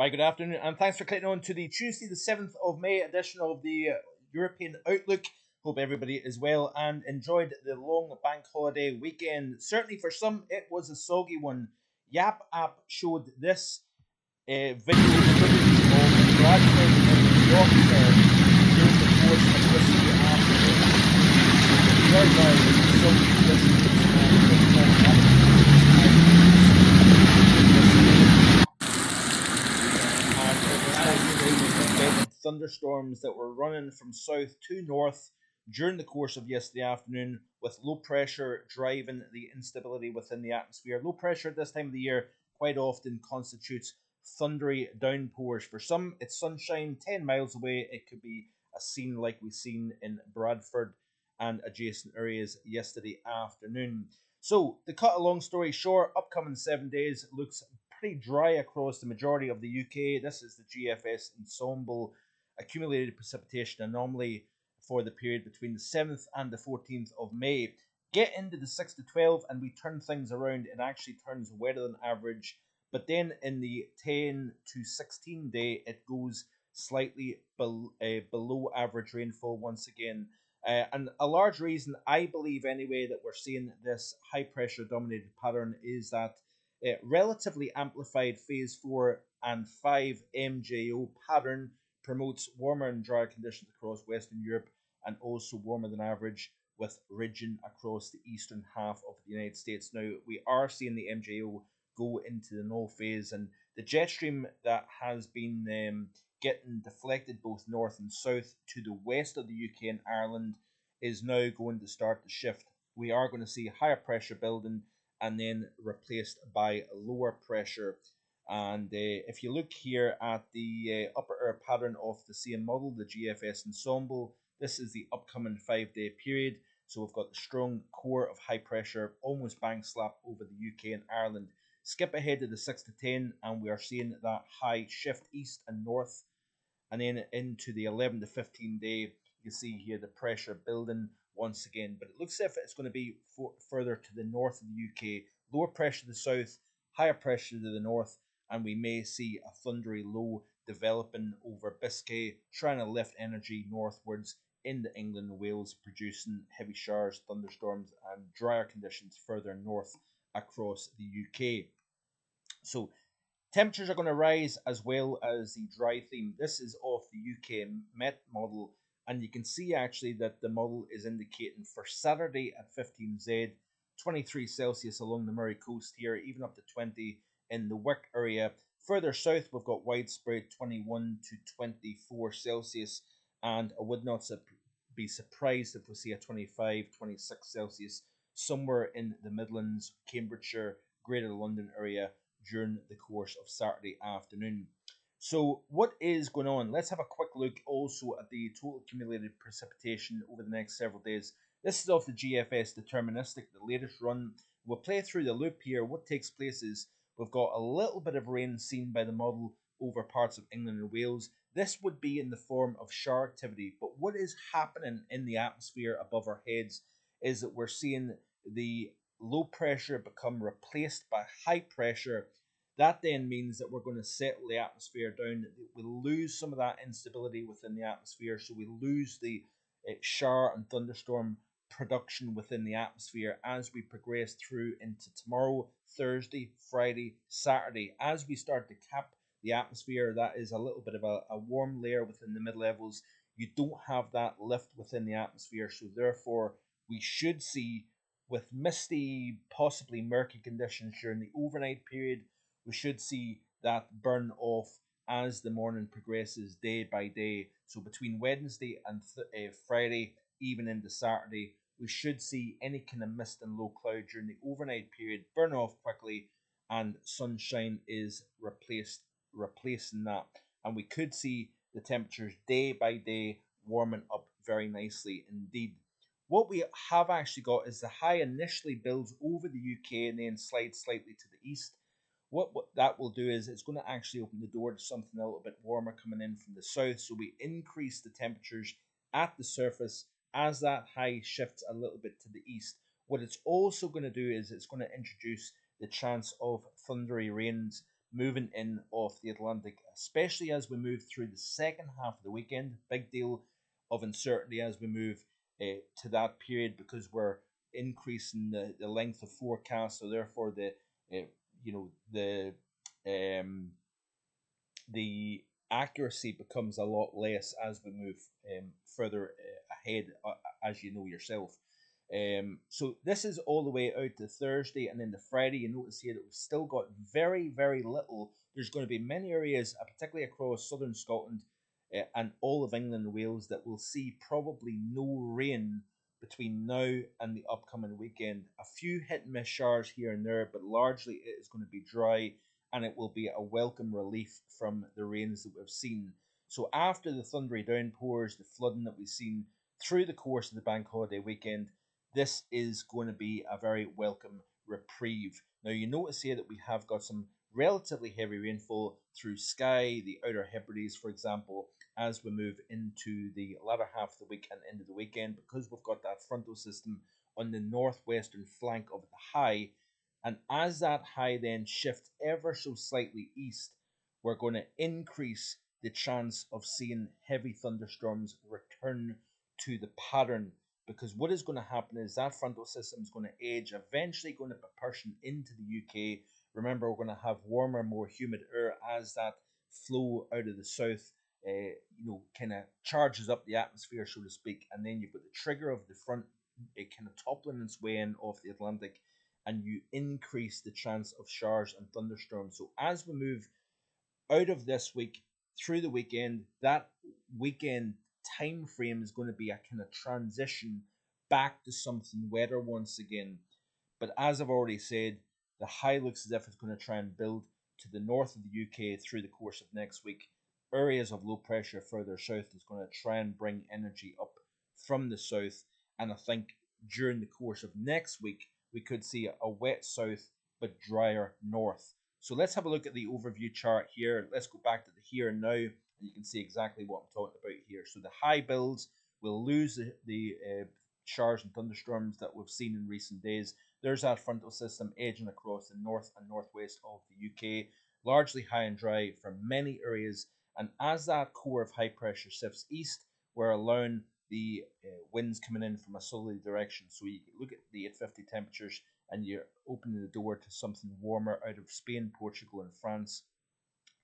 Right, good afternoon, and thanks for clicking on to the Tuesday, the 7th of May edition of the European Outlook. Hope everybody is well and enjoyed the long bank holiday weekend. Certainly for some, it was a soggy one. Yap app showed this video footage of Bradford in Yorkshire during the course of this afternoon. Very soggy distance thunderstorms that were running from south to north during the course of yesterday afternoon, with low pressure driving the instability within the atmosphere. Low pressure at this time of the year quite often constitutes thundery downpours. For some, it's sunshine 10 miles away. It could be a scene like we've seen in Bradford and adjacent areas yesterday afternoon. So, to cut a long story short, upcoming 7 days looks pretty dry across the majority of the UK. This is the GFS ensemble accumulated precipitation anomaly for the period between the 7th and the 14th of May. Get into the 6 to 12 and we turn things around. It actually turns wetter than average. But then in the 10 to 16 day, it goes slightly below average rainfall once again. And a large reason, I believe anyway, that we're seeing this high pressure dominated pattern is that relatively amplified phase 4 and 5 MJO pattern promotes warmer and drier conditions across Western Europe and also warmer than average with ridging across the eastern half of the United States. Now, we are seeing the MJO go into the null phase, and the jet stream that has been getting deflected both north and south to the west of the UK and Ireland is now going to start to shift. We are going to see higher pressure building and then replaced by lower pressure. And if you look here at the upper air pattern of the same model, the GFS ensemble, this is the upcoming 5-day period. So we've got the strong core of high pressure, almost bang slap over the UK and Ireland. Skip ahead to the 6 to 10, and we are seeing that high shift east and north. And then into the 11 to 15 day, you see here the pressure building once again. But it looks as if it's going to be further to the north of the UK. Lower pressure to the south, higher pressure to the north, and we may see a thundery low developing over Biscay, trying to lift energy northwards into England and Wales, producing heavy showers, thunderstorms, and drier conditions further north across the UK. So temperatures are going to rise as well as the dry theme. This is off the UK Met model, and you can see actually that the model is indicating for Saturday at 15Z, 23 Celsius along the Murray coast here, even up to 20 in the Wick area. Further south, we've got widespread 21 to 24 Celsius, and I would not be surprised if we see a 25, 26 Celsius somewhere in the Midlands, Cambridgeshire, Greater London area during the course of Saturday afternoon. So what is going on? Let's have a quick look also at the total accumulated precipitation over the next several days. This is off the GFS deterministic, the latest run. We'll play through the loop here. What takes place is we've got a little bit of rain seen by the model over parts of England and Wales. This would be in the form of shower activity, but what is happening in the atmosphere above our heads is that we're seeing the low pressure become replaced by high pressure. That then means that we're going to settle the atmosphere down. We lose some of that instability within the atmosphere, so we lose the shower and thunderstorm production within the atmosphere as we progress through into tomorrow, Thursday, Friday, Saturday. As we start to cap the atmosphere, that is a little bit of a warm layer within the mid-levels. You don't have that lift within the atmosphere, so therefore we should see, with misty, possibly murky conditions during the overnight period, we should see that burn off as the morning progresses day by day. So between Wednesday and Friday, even into Saturday, we should see any kind of mist and low cloud during the overnight period burn off quickly, and sunshine is replacing that. And we could see the temperatures day by day warming up very nicely indeed. What we have actually got is the high initially builds over the UK and then slides slightly to the east. What that will do is it's going to actually open the door to something a little bit warmer coming in from the south. So we increase the temperatures at the surface as that high shifts a little bit to the east. What it's also going to do is it's going to introduce the chance of thundery rains moving in off the Atlantic, especially as we move through the second half of the weekend. Big deal of uncertainty as we move to that period, because we're increasing the length of forecast, so therefore uh, you know um, the accuracy becomes a lot less as we move further ahead, as you know yourself. So this is all the way out to Thursday, and then the Friday. You notice here that we've still got very little. There's going to be many areas, particularly across southern Scotland and all of England and Wales, that will see probably no rain between now and the upcoming weekend. A few hit and miss showers here and there, but largely it is going to be dry, and it will be a welcome relief from the rains that we've seen. So after the thundery downpours, the flooding that we've seen through the course of the bank holiday weekend, this is going to be a very welcome reprieve. Now you notice here that we have got some relatively heavy rainfall through Skye, the Outer Hebrides, for example, as we move into the latter half of the week and into the weekend, because we've got that frontal system on the northwestern flank of the high. And as that high then shifts ever so slightly east, we're going to increase the chance of seeing heavy thunderstorms return to the pattern. Because what is going to happen is that frontal system is going to age, eventually going to be pushing into the UK. Remember, we're going to have warmer, more humid air as that flow out of the south, kind of charges up the atmosphere, so to speak. And then you've got the trigger of the front, kind of toppling its way in off the Atlantic, and you increase the chance of showers and thunderstorms. So as we move out of this week through the weekend, that weekend time frame is going to be a kind of transition back to something wetter once again. But as I've already said, the high looks as if it's going to try and build to the north of the UK through the course of next week. Areas of low pressure further south is going to try and bring energy up from the south. And I think during the course of next week, we could see a wet south but drier north. So let's have a look at the overview chart here. Let's go back to the here and now, and you can see exactly what I'm talking about here. So the high builds will lose the showers and thunderstorms that we've seen in recent days. There's that frontal system edging across the north and northwest of the UK, largely high and dry for many areas. And as that core of high pressure shifts east, we're allowing the winds coming in from a southerly direction. So you look at the 850 temperatures, and you're opening the door to something warmer out of Spain, Portugal, and France,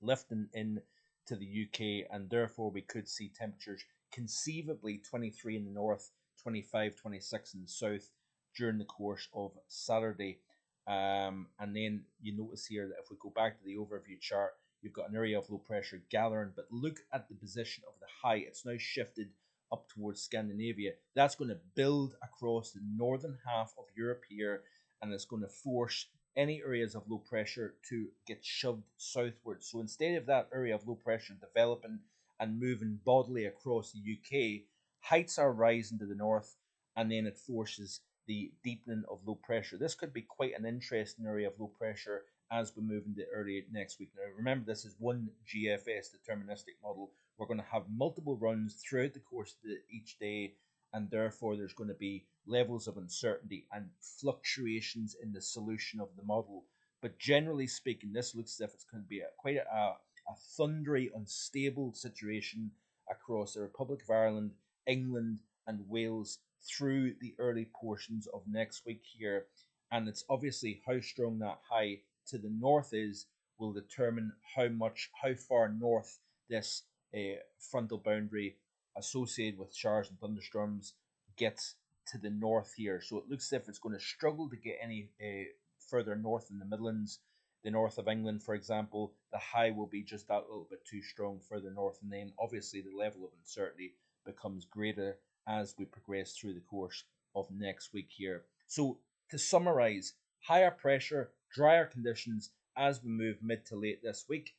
lifting in to the UK, and therefore we could see temperatures conceivably 23 in the north, 25, 26 in the south during the course of Saturday. And then you notice here that if we go back to the overview chart, you've got an area of low pressure gathering, but look at the position of the high. It's now shifted up towards Scandinavia. That's going to build across the northern half of Europe here, and it's going to force any areas of low pressure to get shoved southward. So instead of that area of low pressure developing and moving bodily across the UK, heights are rising to the north, and then it forces the deepening of low pressure. This could be quite an interesting area of low pressure as we move into early next week. Now, remember, this is one GFS deterministic model. We're going to have multiple runs throughout the course of each day, and therefore there's going to be levels of uncertainty and fluctuations in the solution of the model. But generally speaking, this looks as if it's going to be quite a thundery, unstable situation across the Republic of Ireland, England, and Wales through the early portions of next week here. And it's obviously how strong that high to the north is will determine how far north this frontal boundary associated with showers and thunderstorms gets to the north here. So it looks as if it's going to struggle to get any further north in the Midlands, the north of England, for example. The high will be just that little bit too strong further north, and then obviously the level of uncertainty becomes greater as we progress through the course of next week here. So to summarize, higher pressure, drier conditions as we move mid to late this week.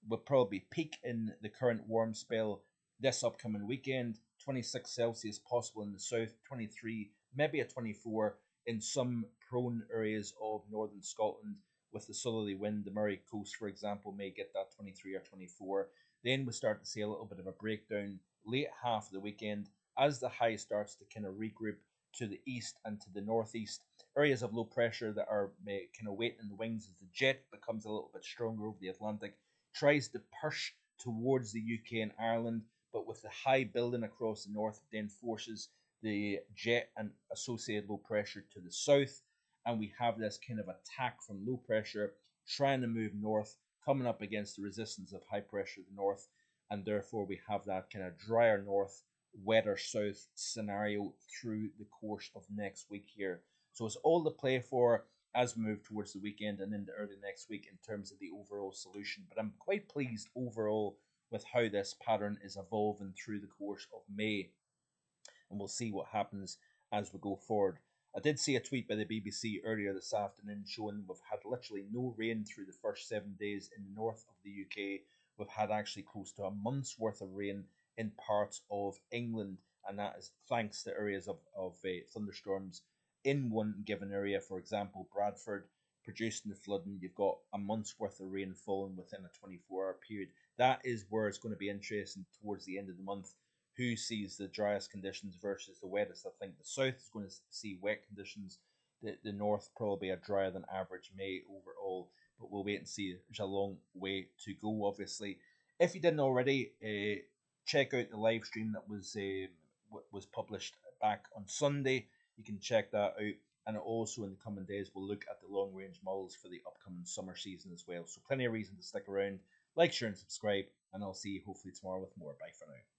Will probably peak in the current warm spell this upcoming weekend. 26 Celsius possible in the south, 23, maybe a 24 in some prone areas of northern Scotland with the southerly wind. The Murray Coast, for example, may get that 23 or 24. Then we start to see a little bit of a breakdown late half of the weekend as the high starts to kind of regroup to the east and to the northeast. Areas of low pressure that are kind of waiting in the wings as the jet becomes a little bit stronger over the Atlantic, tries to push towards the UK and Ireland, but with the high building across the north, it then forces the jet and associated low pressure to the south, and we have this kind of attack from low pressure trying to move north, coming up against the resistance of high pressure to the north, and therefore we have that kind of drier north, wetter south scenario through the course of next week here. So it's all to play for as we move towards the weekend and into early next week in terms of the overall solution. But I'm quite pleased overall with how this pattern is evolving through the course of May, and we'll see what happens as we go forward. I did see a tweet by the BBC earlier this afternoon showing we've had literally no rain through the first 7 days in the north of the UK. We've had actually close to a month's worth of rain in parts of England, and that is thanks to areas of thunderstorms in one given area. For example, Bradford producing the flooding. You've got a month's worth of rain falling within a 24-hour period. That is where it's going to be interesting towards the end of the month, who sees the driest conditions versus the wettest. I think the south is going to see wet conditions. The north probably a drier than average May overall, but we'll wait and see. There's a long way to go, obviously. If you didn't already, check out the live stream that was published back on Sunday. You can check that out. And also in the coming days, we'll look at the long range models for the upcoming summer season as well. So plenty of reason to stick around. Like, share, and subscribe. And I'll see you hopefully tomorrow with more. Bye for now.